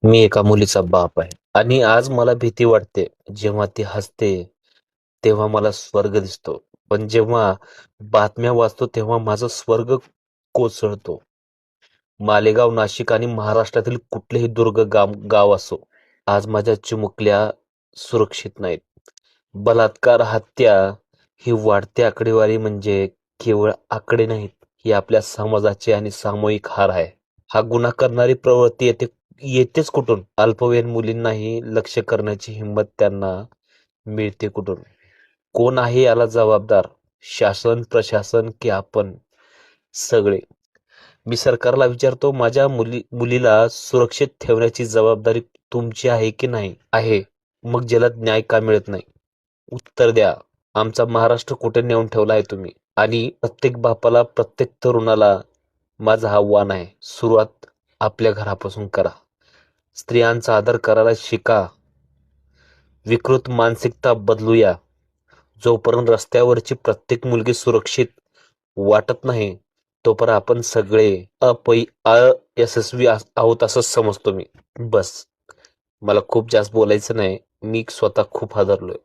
मी एका मुलीचा बाप आहे आणि आज मला भीती वाटते. जेव्हा ती हसते तेव्हा मला स्वर्ग दिसतो, पण जेव्हा बातम्या वाचतो तेव्हा माझा स्वर्ग कोसळतो. मालेगाव, नाशिक आणि महाराष्ट्रातील कुठलेही गाव असो, आज माझ्या चिमुकल्या सुरक्षित नाहीत. बलात्कार, हत्या ही वाढती आकडेवारी म्हणजे केवळ आकडे नाहीत, ही आपल्या समाजाची आणि सामूहिक हार आहे. हा गुन्हा करणारी प्रवृत्ती येतेच कुठून? अल्पवयीन मुलींनाही लक्ष्य करण्याची हिंमत त्यांना मिळते कुठून? कोण आहे याला जबाबदार? शासन, प्रशासन की आपण सगळे? मी सरकारला विचारतो, माझ्या मुलीला सुरक्षित ठेवण्याची जबाबदारी तुमची आहे की नाही? आहे. मग जलद न्याय का मिळत नाही? उत्तर द्या. आमचा महाराष्ट्र कुठे नेऊन ठेवला आहे तुम्ही? आणि प्रत्येक बापाला, प्रत्येक तरुणाला माझं आव्हान आहे, सुरुवात आपल्या घरापासून करा. स्त्रियांचा आदर करायला शिका. विकृत मानसिकता बदलूया. जोपर्यंत रस्त्यावरची प्रत्येक मुलगी सुरक्षित वाटत नाही, तोपर्यंत आपण सगळे अयशस्वी आहोत असं समजतो मी. बस. मला खूप जास्त बोलायचं नाही. मी स्वतः खूप हादरलोय.